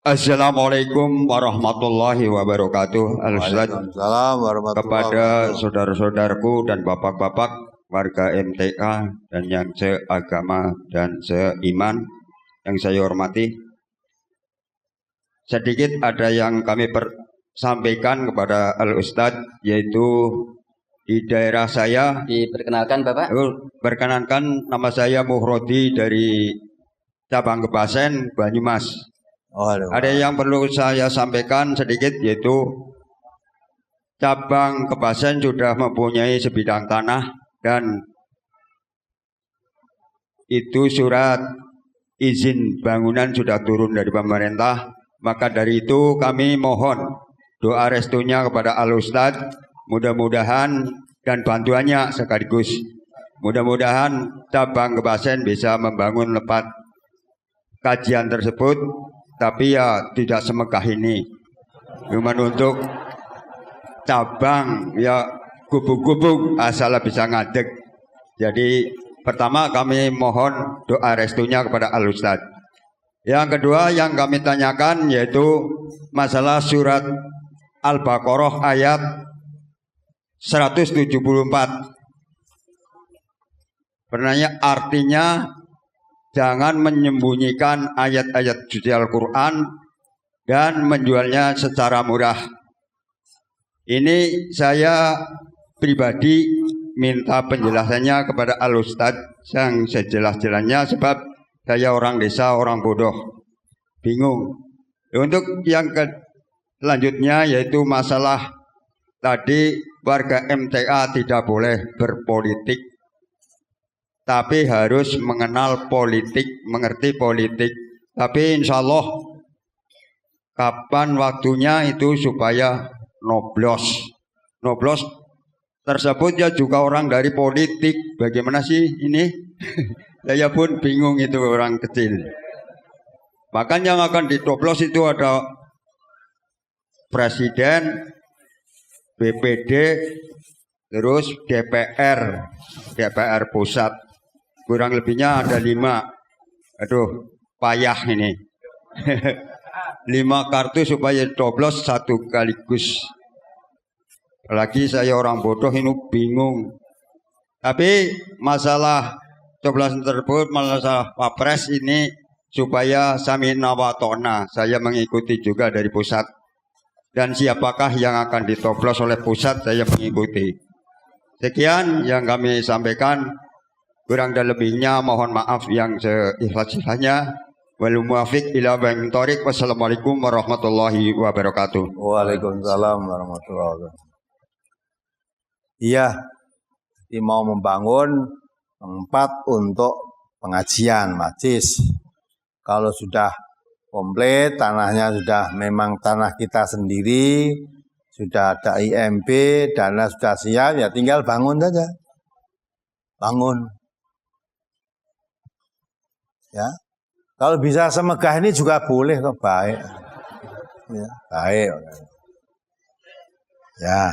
Assalamualaikum warahmatullahi wabarakatuh. Waalaikumsalam warahmatullahi Kepada wabarakatuh. saudara-saudaraku dan bapak-bapak warga MTA dan yang seagama dan seiman yang saya hormati, sedikit ada yang kami sampaikan kepada Al-Ustadz, yaitu di daerah saya. Diperkenalkan Bapak. Perkenalkan, nama saya Muhrodi dari cabang Kebasen, Banyumas. Ada yang perlu saya sampaikan sedikit, yaitu cabang Kebasen sudah mempunyai sebidang tanah dan itu surat izin bangunan sudah turun dari pemerintah. Maka dari itu kami mohon doa restunya kepada Al-Ustadz, mudah-mudahan dan bantuannya sekaligus. Mudah-mudahan cabang Kebasen bisa membangun tempat kajian tersebut, tapi ya tidak semegah ini. Cuma untuk cabang ya gubuk-gubuk asal bisa ngadeg. Jadi pertama kami mohon doa restunya kepada Al-Ustadz. Yang kedua yang kami tanyakan yaitu masalah surat Al-Baqarah ayat 174. Sebenarnya artinya jangan menyembunyikan ayat-ayat suci Al-Quran dan menjualnya secara murah. Ini saya pribadi minta penjelasannya kepada Al-Ustadz yang sejelas-jelasnya, sebab saya orang desa, orang bodoh, bingung. Untuk yang selanjutnya yaitu masalah tadi warga MTA tidak boleh berpolitik, tapi harus mengenal politik, mengerti politik. Tapi insya Allah kapan waktunya itu supaya noblos. Noblos tersebut ya juga orang dari politik. Bagaimana sih ini? Saya pun bingung, itu orang kecil. Bahkan yang akan ditoblos itu ada presiden, BPD, terus DPR pusat. Kurang lebihnya ada 5. Aduh, payah ini. 5 kartu supaya doblos satu sekaligus. Apalagi saya orang bodoh ini bingung. Tapi masalah coblosan tersebut, masalah Wapres ini supaya samina wa ta'na, saya mengikuti juga dari pusat. Dan siapakah yang akan ditoblos oleh pusat, saya mengikuti. Sekian yang kami sampaikan. Kurang dan lebihnya mohon maaf yang seikhlas-ikhlasnya. Wal muwafiq ila bil thoriq. Wassalamualaikum warahmatullahi wabarakatuh. Waalaikumsalam warahmatullahi wabarakatuh. Iya, mau membangun tempat untuk pengajian majlis. Kalau sudah komplit, tanahnya sudah memang tanah kita sendiri, sudah ada IMB, dana sudah siap, ya tinggal bangun saja. Bangun. Ya, kalau bisa semegah ini juga boleh kok, baik. Ya, baik. Ya,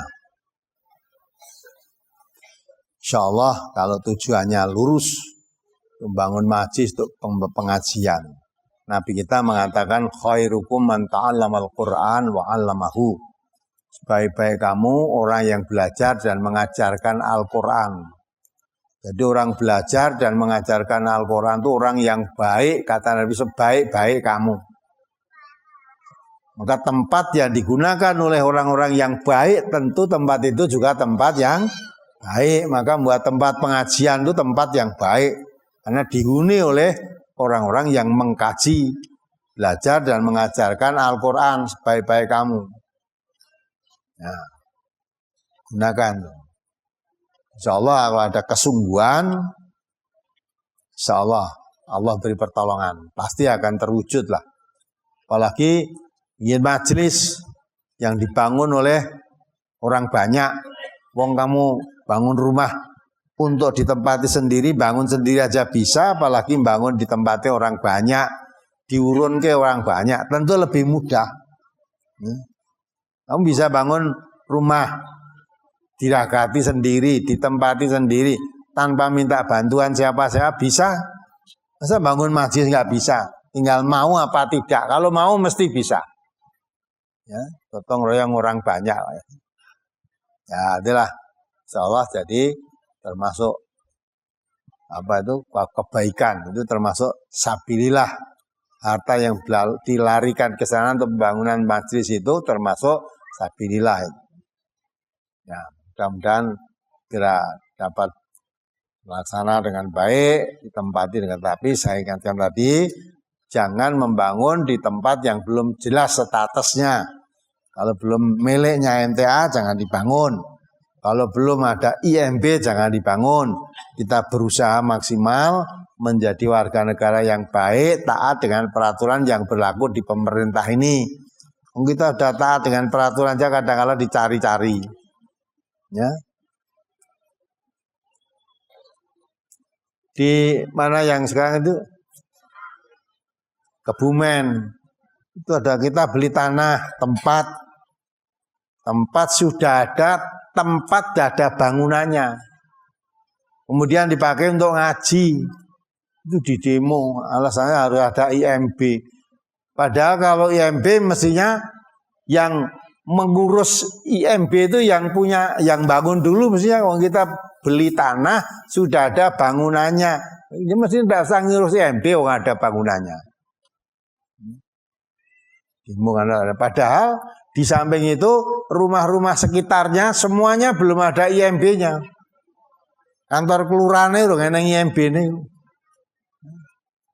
insya Allah kalau tujuannya lurus, membangun majlis untuk pengajian. Nabi kita mengatakan khairukum man ta'allamal Qur'an wa 'allamahu. Sebaik-baik kamu orang yang belajar dan mengajarkan Al-Qur'an. Jadi orang belajar dan mengajarkan Al-Quran itu orang yang baik, kata Nabi, sebaik-baik kamu. Maka tempat yang digunakan oleh orang-orang yang baik, tentu tempat itu juga tempat yang baik. Maka buat tempat pengajian itu tempat yang baik. Karena dihuni oleh orang-orang yang mengkaji, belajar dan mengajarkan Al-Quran sebaik-baik kamu. Nah, gunakan. Insya Allah kalau ada kesungguhan, insya Allah beri pertolongan, pasti akan terwujud lah. Apalagi ingin majelis yang dibangun oleh orang banyak. Wong kamu bangun rumah untuk ditempati sendiri, bangun sendiri aja bisa, apalagi bangun ditempati orang banyak, diurun ke orang banyak, tentu lebih mudah. Kamu bisa bangun rumah diragati sendiri, ditempati sendiri, tanpa minta bantuan siapa-siapa bisa. Masa bangun masjid nggak bisa? Tinggal mau apa tidak. Kalau mau mesti bisa. Ya, gotong royong orang banyak. Ya, itulah insyaallah jadi termasuk kebaikan, itu termasuk sabilillah. Harta yang dilarikan ke sana untuk pembangunan majelis itu termasuk sabilillah. Ya, mudah-mudahan kira dapat melaksana dengan baik, ditempati dengan tapi saya ingatkan tadi, jangan membangun di tempat yang belum jelas statusnya. Kalau belum miliknya MTA jangan dibangun. Kalau belum ada IMB jangan dibangun. Kita berusaha maksimal menjadi warga negara yang baik, taat dengan peraturan yang berlaku di pemerintah ini. Kita sudah taat dengan peraturan aja kadang-kadang dicari-cari. Ya. Di mana yang sekarang itu Kebumen. Itu ada kita beli tanah, tempat sudah ada, tempat sudah ada bangunannya. Kemudian dipakai untuk ngaji. Itu di demo, alasannya harus ada IMB. Padahal kalau IMB mestinya yang mengurus IMB itu yang bangun dulu, mestinya kalau kita beli tanah sudah ada bangunannya. Ini mesti tidak usah ngurus IMB kalau ada bangunannya. Padahal di samping itu rumah-rumah sekitarnya semuanya belum ada IMB-nya. Kantor kelurahan itu nggak ada IMB ini.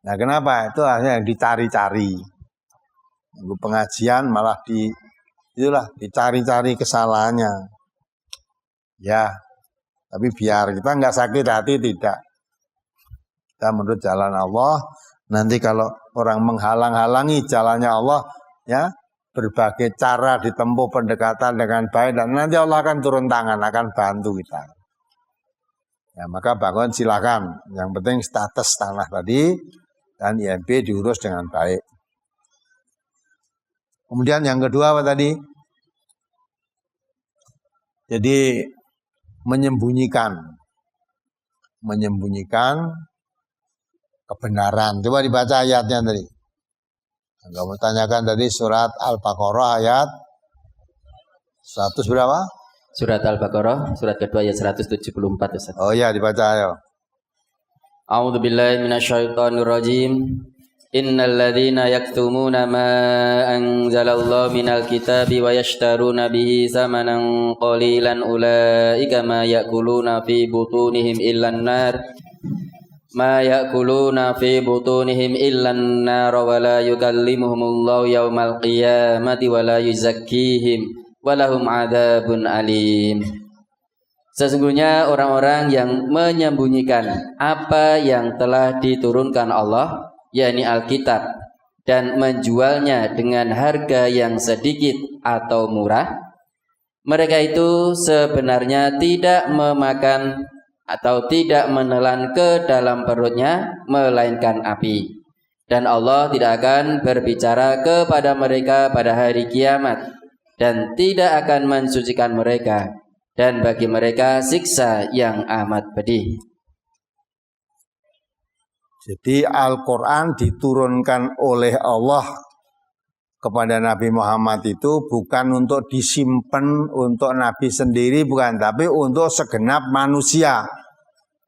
Nah kenapa? Itu hanya yang dicari-cari. Pengajian malah dicari-cari kesalahannya. Ya, tapi biar kita nggak sakit hati tidak. Kita menurut jalan Allah. Nanti kalau orang menghalang-halangi jalannya Allah, ya berbagai cara ditempuh pendekatan dengan baik dan nanti Allah akan turun tangan, akan bantu kita. Ya, maka bangun silakan. Yang penting status tanah tadi dan IMB diurus dengan baik. Kemudian yang kedua apa tadi? Jadi menyembunyikan kebenaran. Coba dibaca ayatnya tadi. Kamu tanyakan tadi surat Al-Baqarah ayat 100 berapa? Surat Al-Baqarah, surat kedua ayat 174. Ustaz. Oh ya, dibaca ayo. A'udzu billahi minasyaitonir rajim. Innal ladzina yaktumuna ma anzalallahu minal kitabi wa yashtaruna bihi samanan qalilan ulaika ma ya'kuluna fi butunihim illan nar. Ma ya'kuluna fi butunihim illan nar wa la yukallimuhumullahu yaumal qiyamati wa la yuzakkihim wa lahum adzabun alim. Sesungguhnya orang-orang yang menyembunyikan apa yang telah diturunkan Allah, yakni Alkitab, dan menjualnya dengan harga yang sedikit atau murah, mereka itu sebenarnya tidak memakan atau tidak menelan ke dalam perutnya melainkan api, dan Allah tidak akan berbicara kepada mereka pada hari kiamat dan tidak akan mensucikan mereka, dan bagi mereka siksa yang amat pedih. Jadi Al-Quran diturunkan oleh Allah kepada Nabi Muhammad itu bukan untuk disimpan untuk Nabi sendiri, bukan, tapi untuk segenap manusia.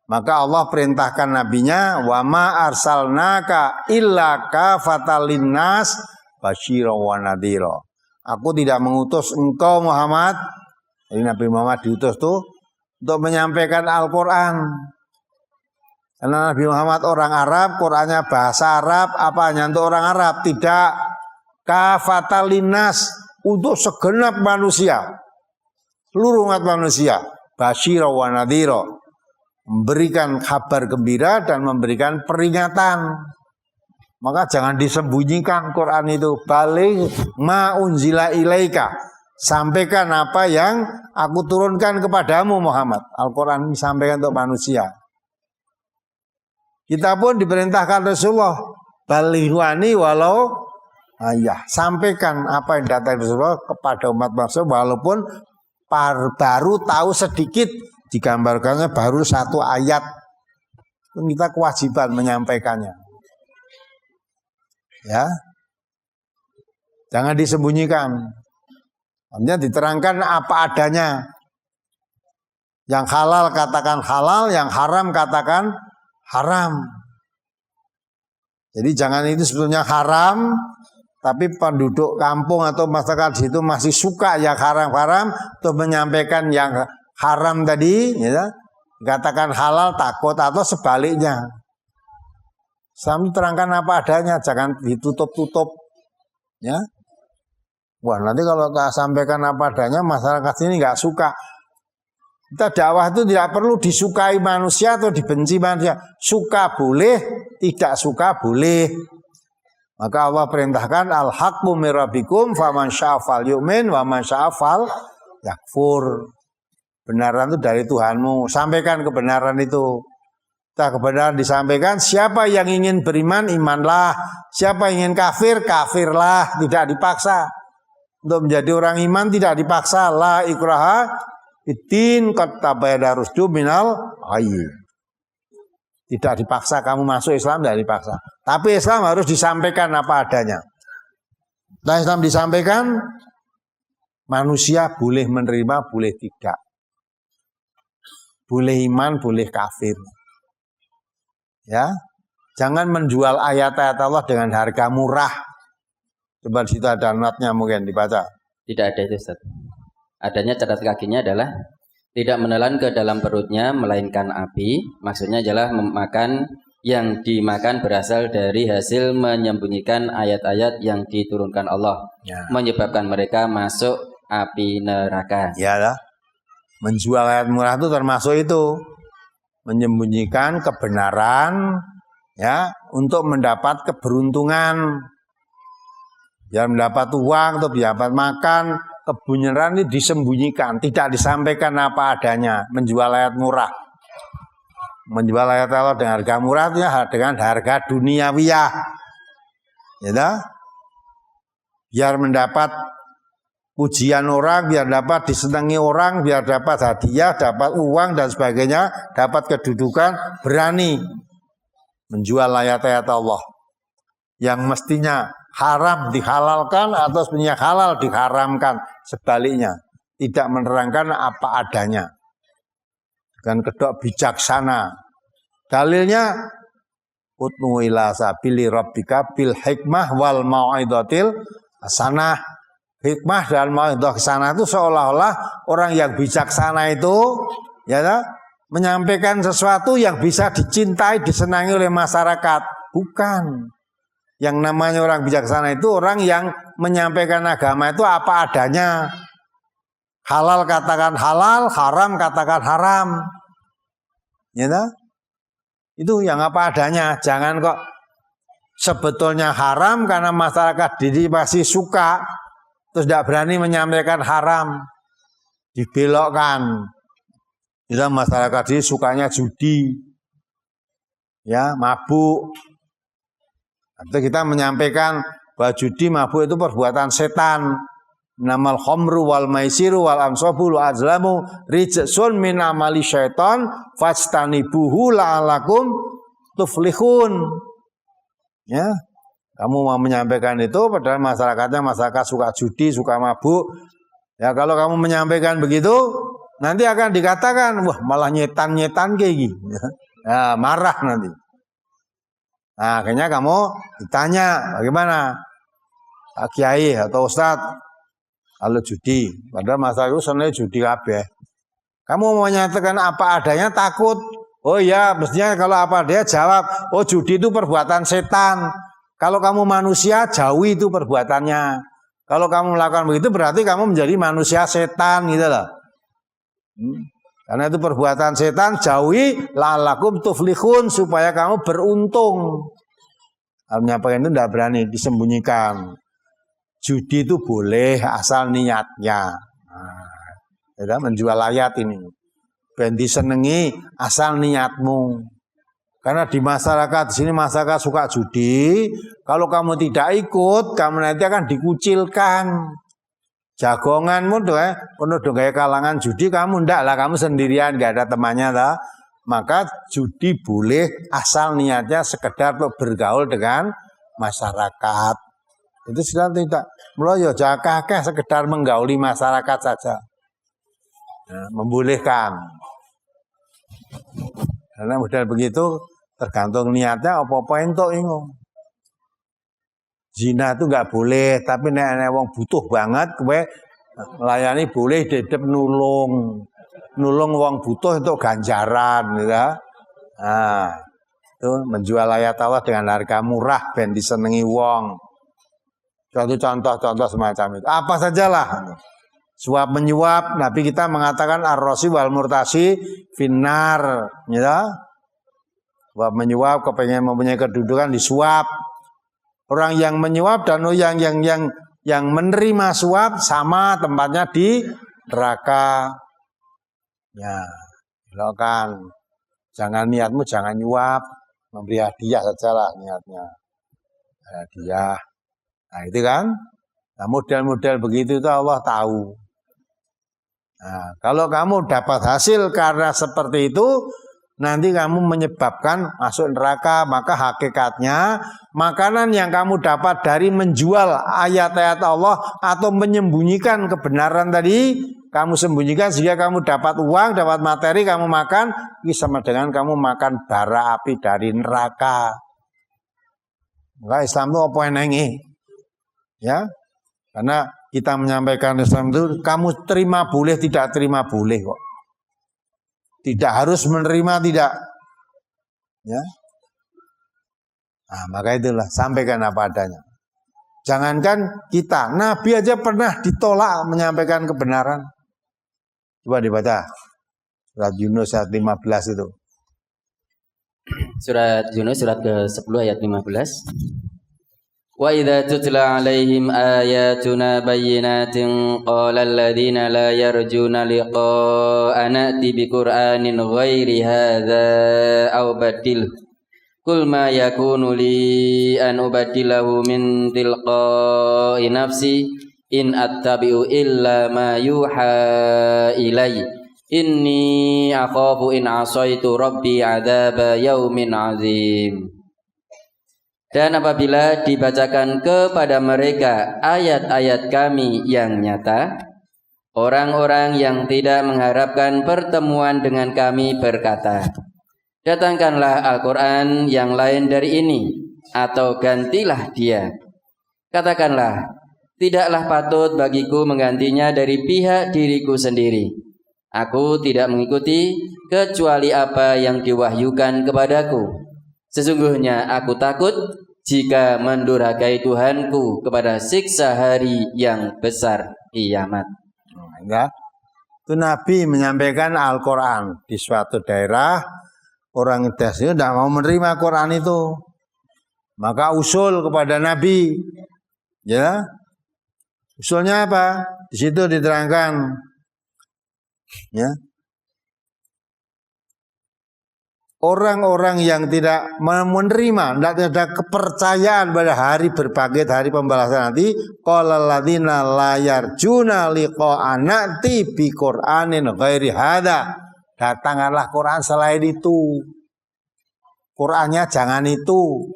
Maka Allah perintahkan nabinya, wa ma arsalnaka illa kafatan linnas basyira wa nadhira. Aku tidak mengutus engkau Muhammad. Jadi Nabi Muhammad diutus tuh untuk menyampaikan Al-Quran. Karena Nabi Muhammad orang Arab, Qurannya bahasa Arab, apanya untuk orang Arab? Tidak. Kafatan linnas, untuk segenap manusia, seluruh umat manusia. Basyira wa nadhira, memberikan kabar gembira dan memberikan peringatan. Maka jangan disembunyikan Quran itu. Baligh ma unzila ilaika, sampaikan apa yang aku turunkan kepadamu Muhammad. Al-Quran disampaikan untuk manusia. Kita pun diperintahkan Rasulullah, balighani walau ayah, sampaikan apa yang datang Rasulullah kepada umat manusia walaupun baru tahu sedikit, digambarkannya baru satu ayat. Kita kewajiban menyampaikannya. Ya. Jangan disembunyikan. Artinya diterangkan apa adanya. Yang halal katakan halal, yang haram katakan haram. Jadi jangan itu sebetulnya haram, tapi penduduk kampung atau masyarakat di situ masih suka yang haram-haram untuk menyampaikan yang haram tadi, ya, katakan halal takut atau sebaliknya. Islam terangkan apa adanya, jangan ditutup-tutup, ya. Wah, nanti kalau tak sampaikan apa adanya, masyarakat ini nggak suka. Kita dakwah itu tidak perlu disukai manusia atau dibenci manusia. Suka boleh, tidak suka boleh. Maka Allah perintahkan al-haqqu mir rabbikum faman syaa'a falyu'min wa man syaa'a fal yakfur. Benaran itu dari Tuhanmu. Sampaikan kebenaran itu. Kita kebenaran disampaikan. Siapa yang ingin beriman, imanlah. Siapa yang ingin kafir, kafirlah. Tidak dipaksa. Untuk menjadi orang iman tidak dipaksa. La ikraha Itin qad tabayyana rusdu minal ghayy. Tidak dipaksa kamu masuk Islam, tidak dipaksa. Tapi Islam harus disampaikan apa adanya. Nah, Islam disampaikan, manusia boleh menerima, boleh tidak. Boleh iman, boleh kafir. Ya, jangan menjual ayat-ayat Allah dengan harga murah. Coba di situ ada notnya mungkin dibaca. Tidak ada itu, Ustaz. Adanya catatan kakinya adalah tidak menelan ke dalam perutnya melainkan api. Maksudnya adalah memakan yang dimakan berasal dari hasil menyembunyikan ayat-ayat yang diturunkan Allah, ya, menyebabkan mereka masuk api neraka. Ya lah. Menjual ayat murah itu termasuk itu, menyembunyikan kebenaran, ya, untuk mendapat keberuntungan. Biar mendapat uang atau biar dapat makan. Kebenaran ini disembunyikan, tidak disampaikan apa adanya, menjual ayat murah. Menjual ayat Allah dengan harga murah itu ya, dengan harga duniawiyah. Ya, biar mendapat pujian orang, biar dapat disenangi orang, biar dapat hadiah, dapat uang dan sebagainya, dapat kedudukan, berani menjual ayat-ayat Allah. Yang mestinya haram dihalalkan atau sebenarnya halal diharamkan, sebaliknya tidak menerangkan apa adanya dengan kedok bijaksana. Dalilnya utnu ila sabili rabbika bil hikmah wal mau'izatil hasanah. Hikmah dan mau'izah hasanah itu seolah-olah orang yang bijaksana itu, ya, menyampaikan sesuatu yang bisa dicintai, disenangi oleh masyarakat. Bukan. Yang namanya orang bijaksana itu orang yang menyampaikan agama itu apa adanya. Halal katakan halal, haram katakan haram. Ya, itu yang apa adanya. Jangan kok sebetulnya haram karena masyarakat diri masih suka, terus tidak berani menyampaikan haram. Dibelokkan. Kita masyarakat diri sukanya judi, ya, mabuk. Atau kita menyampaikan bahwa judi mabuk itu perbuatan setan. Namal khamru wal maisiru wal ansabu wal azlamu rijsun min amali syaiton fastanibuhu la'alakum tuflihun. Ya, kamu mau menyampaikan itu padahal masyarakatnya masyarakat suka judi, suka mabuk. Ya, kalau kamu menyampaikan begitu, nanti akan dikatakan, wah malah nyetan-nyetan kayak gini. Ya, marah nanti. Nah, akhirnya kamu ditanya, bagaimana Pak Kiai atau Ustadz kalau judi, padahal masalah itu sebenarnya judi kabeh. Kamu mau menyatakan apa adanya takut. Oh iya, mestinya kalau apa dia jawab, oh judi itu perbuatan setan. Kalau kamu manusia, jauhi itu perbuatannya. Kalau kamu melakukan begitu berarti kamu menjadi manusia setan gitu loh. Karena itu perbuatan setan, jauhi la'alakum tuflihun supaya kamu beruntung. Menyampaikan itu tidak berani, disembunyikan. Judi itu boleh asal niatnya. Nah, menjual ayat ini. Ben disenengi asal niatmu. Karena di masyarakat di sini masyarakat suka judi. Kalau kamu tidak ikut, kamu nanti akan dikucilkan. Jagonganmu tuh penuh dengan kalangan judi, kamu ndak lah, kamu sendirian, gak ada temannya lah. Maka judi boleh asal niatnya sekedar untuk bergaul dengan masyarakat. Itu sudah tidak. Mulai ya jakakeh sekedar menggauli masyarakat saja. Nah, membolehkan. Karena model begitu tergantung niatnya apa-apa entuk ingo. Zina itu nggak boleh, tapi nek wong butuh banget kowe layani boleh dedep nulung wong butuh untuk ganjaran ya. Nah, itu menjual ayat Allah dengan harga murah ben disenengi wong. Suatu contoh-contoh semacam itu. Apa sajalah. Suap menyuap, Nabi kita mengatakan ar-rosi wal murtasi finnar, ya. Suap menyuap, kepengen mempunyai kedudukan disuap. Orang yang menyuap dan yang menerima suap sama tempatnya di neraka. Ya, kan. Jangan niatmu jangan nyuap, memberi hadiah sajalah niatnya. Hadiah. Nah, itu kan. Nah, model-model begitu itu Allah tahu. Nah, kalau kamu dapat hasil karena seperti itu, nanti kamu menyebabkan masuk neraka, maka hakikatnya makanan yang kamu dapat dari menjual ayat-ayat Allah atau menyembunyikan kebenaran tadi, kamu sembunyikan sehingga kamu dapat uang, dapat materi, kamu makan, ini sama dengan kamu makan bara api dari neraka. Maka Islam itu apa yang nengi? Ya, karena kita menyampaikan Islam itu kamu terima boleh, tidak terima boleh kok. Tidak harus menerima, tidak. Ya. Nah, maka itulah sampaikan apa adanya. Jangankan kita, Nabi aja pernah ditolak menyampaikan kebenaran. Coba dibaca surat Yunus ayat 15 itu. Surat Yunus surat ke-10 ayat 15. Wa idza tutla 'alaihim ayatuna bayyinatin qala alladziina la yarjuna liqa'ana ati bi Qur'anin ghairi hadza aw badil kul ma yakunu li an ubadilahu min tilqa'i nafsi in attabi'u illa ma yuha ilai inni akhafu in asaitu rabbi 'adzaba yaumin 'adzim. Dan apabila dibacakan kepada mereka ayat-ayat kami yang nyata, orang-orang yang tidak mengharapkan pertemuan dengan kami berkata, datangkanlah Al-Quran yang lain dari ini, atau gantilah dia. Katakanlah, tidaklah patut bagiku menggantinya dari pihak diriku sendiri. Aku tidak mengikuti kecuali apa yang diwahyukan kepadaku. Sesungguhnya aku takut jika mendurhakai Tuhanku kepada siksa hari yang besar kiamat. Ya. Itu Nabi menyampaikan Al-Quran di suatu daerah, orang itu tidak mau menerima Quran itu. Maka usul kepada Nabi. Ya. Usulnya apa? Di situ diterangkan. Ya. Orang-orang yang tidak menerima, tidak ada kepercayaan pada hari berbangkit, hari pembalasan nanti, qala alladziina la yarjuna liqa'ana ati bi Qur'anin ghairi hadza. Datangkanlah Quran selain itu. Qurannya jangan itu.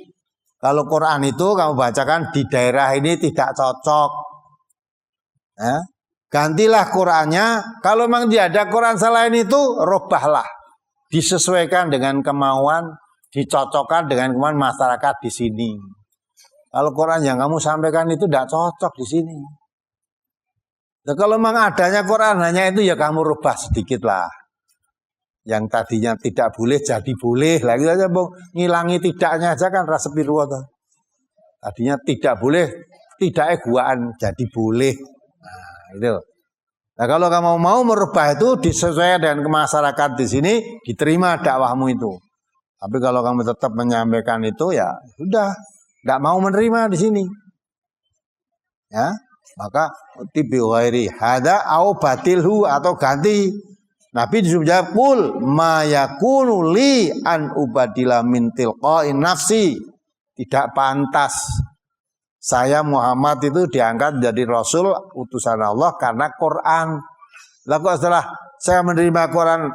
Kalau Quran itu kamu bacakan di daerah ini tidak cocok. Ya. Gantilah Qurannya. Kalau memang tidak ada Quran selain itu, robahlah. Disesuaikan dengan kemauan, dicocokkan dengan kemauan masyarakat di sini. Kalau Quran yang kamu sampaikan itu tidak cocok di sini. Nah, kalau memang adanya Quran hanya itu ya kamu rubah sedikit lah. Yang tadinya tidak boleh jadi boleh. Lagi aja ngilangi tidaknya aja kan rasa piru. Tadinya tidak boleh, tidak eguaan jadi boleh. Nah, itu. Nah, kalau kamu mau merubah itu disesuaikan dengan masyarakat di sini, diterima dakwahmu itu. Tapi kalau kamu tetap menyampaikan itu ya sudah, tidak mau menerima di sini. Ya, maka tibi ghairi hada au batilhu atau ganti. Nabi disuruh jawab kul ma yakunu li an ubadila min tilqa'i nafsi. Tidak pantas saya Muhammad itu diangkat jadi Rasul utusan Allah karena Quran. Lah kok setelah saya menerima Quran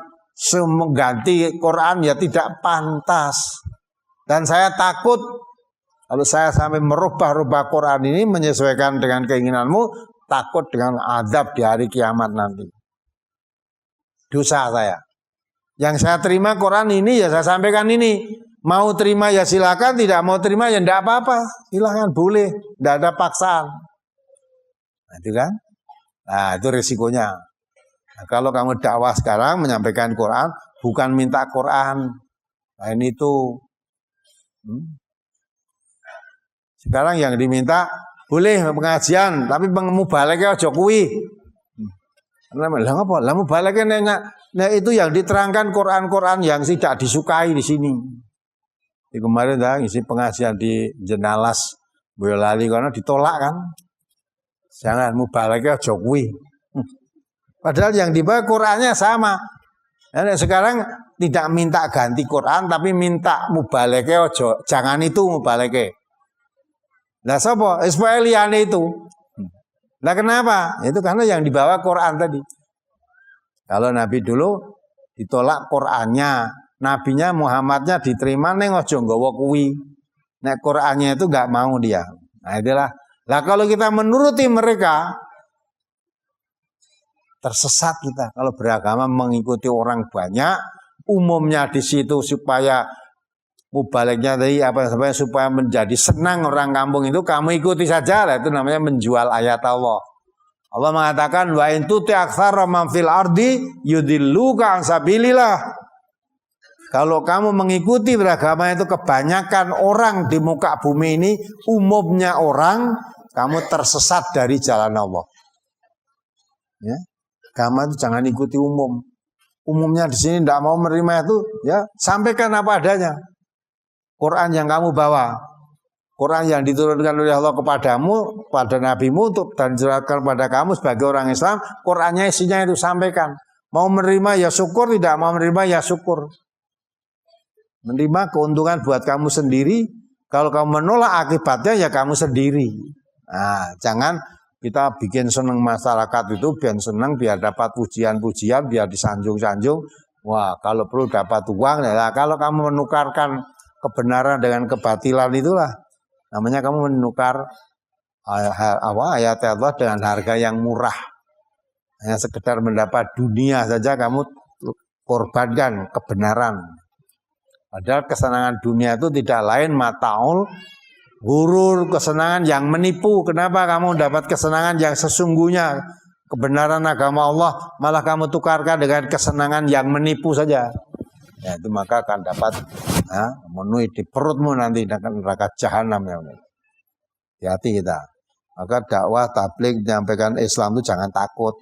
mengganti Quran ya tidak pantas. Dan saya takut Kalau saya sampai merubah-rubah Quran ini menyesuaikan dengan keinginanmu, takut dengan azab di hari kiamat nanti. Dosa saya. Yang saya terima Quran ini ya saya sampaikan ini. Mau terima ya silakan, tidak mau terima ya tidak apa-apa. Silakan, boleh. Tidak ada paksaan. Nah, itu kan? Nah, itu risikonya. Nah, kalau kamu dakwah sekarang menyampaikan Quran, bukan minta Quran. Lain itu. Sekarang yang diminta boleh pengajian, tapi mubaleke aja kuwi. Lah apa? Lah mubaleke nek itu yang diterangkan Quran-Quran yang tidak disukai di sini. Di kemarin ngisi pengajian di Jenalas Boyolali karena ditolak kan. Jangan mubaleke aja kuwi. Padahal yang dibawa Qurannya sama. Nah, sekarang tidak minta ganti Quran tapi minta mubaleke aja. Jangan itu mubaleke. Lah sapa? Ismailiyane itu. Lah kenapa? Itu karena yang dibawa Quran tadi. Kalau Nabi dulu ditolak Qurannya, Nabinya Muhammadnya diterima neng aja nggawa kuwi. Nek Qurannya itu enggak mau dia. Nah itulah. Lah kalau kita menuruti mereka tersesat kita. Kalau beragama mengikuti orang banyak, umumnya di situ supaya mubaliknya tadi supaya menjadi senang orang kampung itu kamu ikuti saja lah, itu namanya menjual ayat Allah. Allah mengatakan wa in tuti aktsara man fil ardi yudilluka an sabilillah. Kalau kamu mengikuti beragama itu kebanyakan orang di muka bumi ini, umumnya orang, kamu tersesat dari jalan Allah. Ya, agama itu jangan ikuti umum. Umumnya di sini tidak mau menerima itu, ya sampaikan apa adanya. Quran yang kamu bawa, Quran yang diturunkan oleh Allah kepadamu, pada nabimu untuk dan dijelaskan kepada kamu sebagai orang Islam, Qurannya isinya itu sampaikan. Mau menerima ya syukur, tidak mau menerima ya syukur. Menerima keuntungan buat kamu sendiri, kalau kamu menolak akibatnya ya kamu sendiri. Nah, jangan kita bikin senang masyarakat itu biar senang, biar dapat pujian-pujian, biar disanjung-sanjung. Wah, kalau perlu dapat uang, ya kalau kamu menukarkan kebenaran dengan kebatilan itulah namanya kamu menukar ayat Allah dengan harga yang murah. Hanya sekedar mendapat dunia saja kamu korbankan kebenaran. Padahal kesenangan dunia itu tidak lain mataul gurur, kesenangan yang menipu. Kenapa kamu dapat kesenangan yang sesungguhnya kebenaran agama Allah malah kamu tukarkan dengan kesenangan yang menipu saja? Ya itu maka akan dapat memenuhi di perutmu nanti neraka jahanam ya. Hati-hati kita. Maka dakwah tabligh menyampaikan Islam itu jangan takut.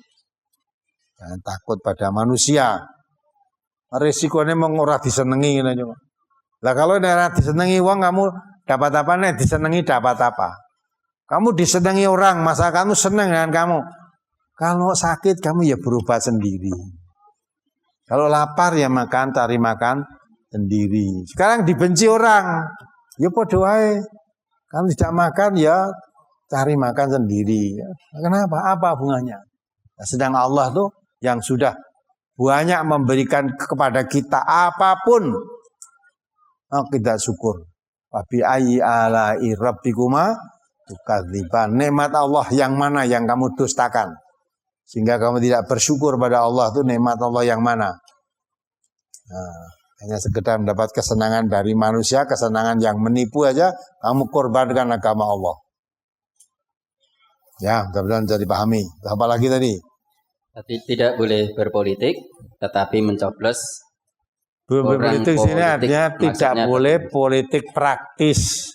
Jangan takut pada manusia. Risikonya mengurah disenengi gitu. Lah kalau ora disenengi wong kamu dapat apa nih? Disenengi dapat apa? Kamu disenengi orang, masa kamu seneng dengan kamu. Kalau sakit kamu ya berubah sendiri. Kalau lapar ya makan, cari makan sendiri. Sekarang dibenci orang, ya padha wae. Kamu tidak makan ya cari makan sendiri. Kenapa? Apa hubungannya? Nah, sedang Allah tuh yang sudah banyak memberikan kepada kita apapun, kita syukur. Wabi ayyi ala'i rabbikuma tukadziban. Nikmat Allah yang mana yang kamu dustakan? Sehingga kamu tidak bersyukur pada Allah itu nikmat Allah yang mana? Nah, hanya sekedar mendapat kesenangan dari manusia, kesenangan yang menipu aja, kamu korbankan agama Allah. Ya, mudah-mudahan bisa dipahami. Apa lagi tadi? Tidak boleh berpolitik, tetapi mencoblos. Berpolitik sini artinya tidak boleh politik praktis.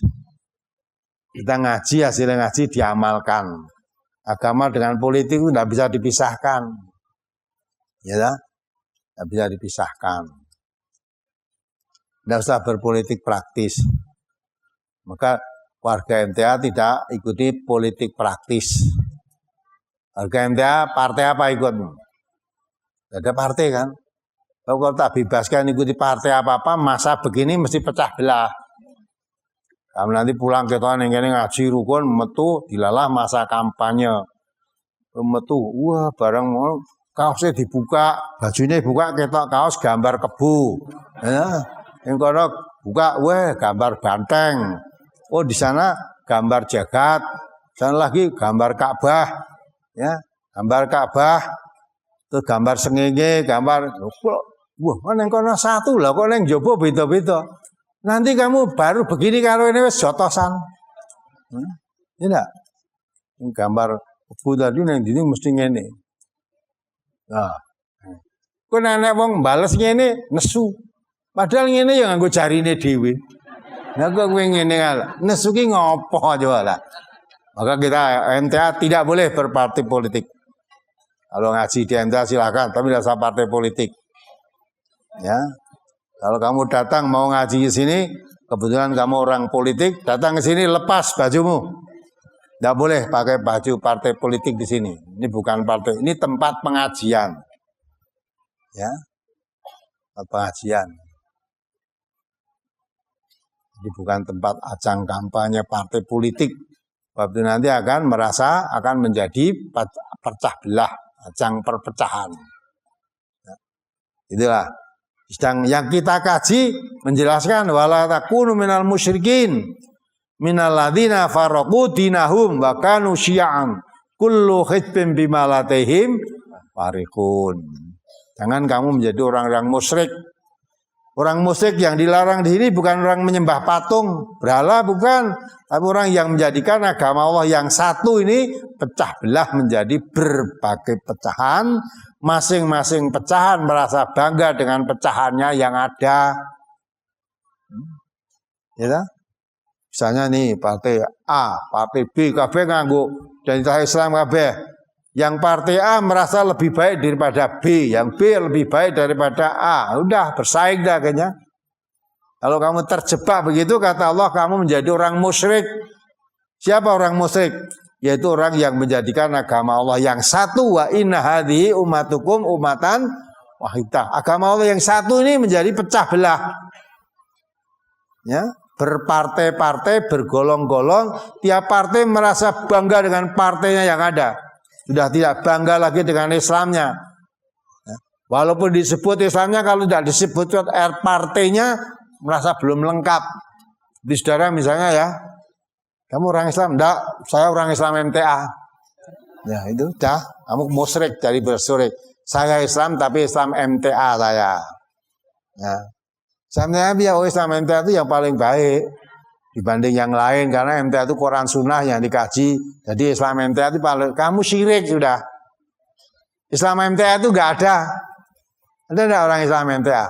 Kita ngaji, hasilnya ngaji diamalkan. Agama dengan politik itu tidak bisa dipisahkan. Ya, tidak bisa dipisahkan. Tidak usah berpolitik praktis. Maka warga MTA tidak ikuti politik praktis. Warga MTA partai apa ikut? Tidak ada partai kan? Kalau tak bebaskan ikuti partai apa-apa, masa begini mesti pecah belah. Kamu nanti pulang ke tahun yang ini ngaji rukun, metu dilalah masa kampanye. Metu, wah barang kaosnya dibuka, bajunya dibuka, ketok kaos gambar kebu. Ya, yang kono buka, wah gambar banteng. Oh di sana gambar jagat, sana lagi gambar Ka'bah, ya gambar Ka'bah, terus gambar sengenge, gambar, wah neng kono satu lah, kok neng jopo beda-beda. Nanti kamu baru begini kalau ini wes jotosan, tidak? Gambar kebu tadi neng dini mesti ngene. Nah, kok nenek wong bales ngene nesu, padahal ngene yang nganggo jarine dhewe. Nah kok kowe ngene nesu ki ngopo coba lah. Maka kita MTA tidak boleh berpartai politik. Kalau ngaji di MTA silakan, tapi tidak usah partai politik. Ya, kalau kamu datang mau ngaji di sini, kebetulan kamu orang politik, datang ke sini lepas bajumu. Tidak boleh pakai baju partai politik di sini. Ini bukan partai, ini tempat pengajian. Ya, tempat pengajian. Ini bukan tempat ajang kampanye partai politik. Waktu nanti akan merasa akan menjadi pecah belah, ajang perpecahan. Ya, itulah. Sedang yang kita kaji menjelaskan wala takunu minal musyrikin minal ladzina faraqu dinahum wa kanu syi'an kullu hizbin bima latihim fariqun. Jangan kamu menjadi orang-orang musyrik. Orang musyrik yang dilarang di sini bukan orang menyembah patung, berhala bukan, tapi orang yang menjadikan agama Allah yang satu ini pecah belah menjadi berbagai pecahan, masing-masing pecahan merasa bangga dengan pecahannya yang ada. Ya, misalnya nih partai A, partai B, KB nganggo identitas Islam KB. Yang partai A merasa lebih baik daripada B, yang B lebih baik daripada A. Udah bersaing dah kayaknya. Kalau kamu terjebak begitu kata Allah kamu menjadi orang musyrik. Siapa orang musyrik? Yaitu orang yang menjadikan agama Allah yang satu. Wa inna hadhihi ummatukum ummatan wahidah. Agama Allah yang satu ini menjadi pecah belah. Ya, berpartai-partai, bergolong-golong, tiap partai merasa bangga dengan partainya yang ada. Sudah tidak bangga lagi dengan Islamnya. Walaupun disebut Islamnya, kalau tidak disebut partainya, merasa belum lengkap. Di saudara misalnya ya, kamu orang Islam? Enggak, saya orang Islam MTA. Ya itu, dah, kamu musyrik dari bersyrik. Saya Islam, tapi Islam MTA saya. Ya. Islam MTA itu yang paling baik dibanding yang lain, karena MTA itu Quran Sunnah yang dikaji. Jadi Islam MTA itu paling, kamu syirik sudah. Islam MTA itu enggak ada. Ada enggak orang Islam MTA?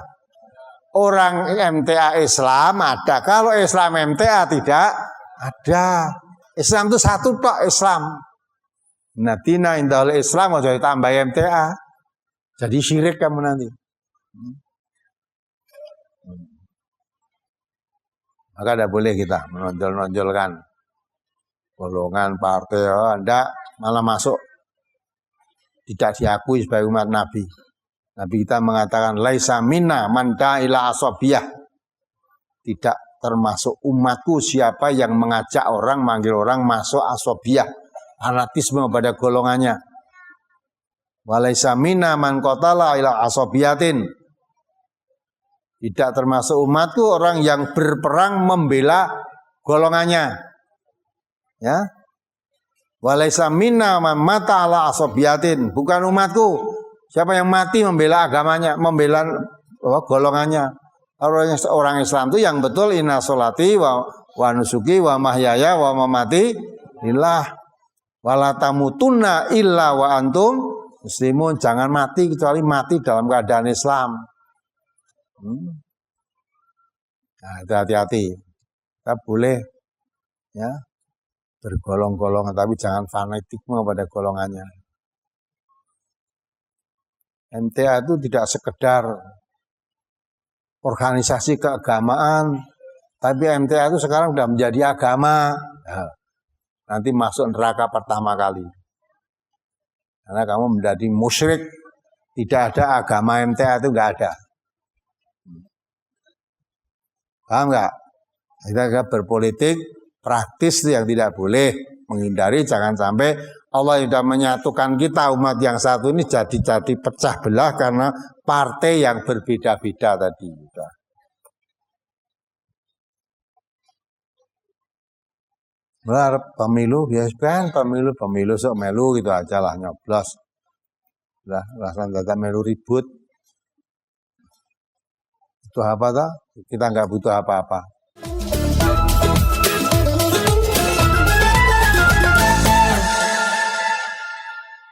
Orang MTA Islam ada. Kalau Islam MTA tidak ada. Islam itu satu tok Islam. Natina indahul Islam mau jadi tambah MTA. Jadi syirik kamu nanti. Maka tidak boleh kita menonjol-nonjolkan golongan partai. Oh, Anda malah masuk tidak diakui sebagai umat Nabi. Nabi kita mengatakan laisa minna man ila asobiyah. Tidak termasuk umatku siapa yang mengajak orang, manggil orang masuk asobiyah, fanatisme pada golongannya. Walaisa minna man qatala ila asobiyatin. Tidak termasuk umatku orang yang berperang membela golongannya. Ya. Walaisa minna man mata ala asobiyatin. Bukan umatku. Siapa yang mati membela agamanya, membela golongannya. Orang Islam itu yang betul inna sholati wa nusuki wa mahyaya wa mamati lillah. Wala tamutunna illa wa antum muslimun. Jangan mati kecuali mati dalam keadaan Islam. Nah, hati-hati. Kita boleh ya bergolong-golong, tapi jangan fanatisme pada golongannya. MTA itu tidak sekedar organisasi keagamaan, tapi MTA itu sekarang sudah menjadi agama. Nah, nanti masuk neraka pertama kali. Karena kamu menjadi musyrik, tidak ada agama MTA itu enggak ada. Paham enggak? Kita berpolitik praktis itu yang tidak boleh, menghindari jangan sampai Allah yang sudah menyatukan kita umat yang satu ini jadi pecah belah karena partai yang berbeda-beda tadi. Benar, pemilu biasa pemilu sok melu gitu aja lah nyoblos. Lah tetap melu ribut. Itu apa tak? Kita nggak butuh apa-apa.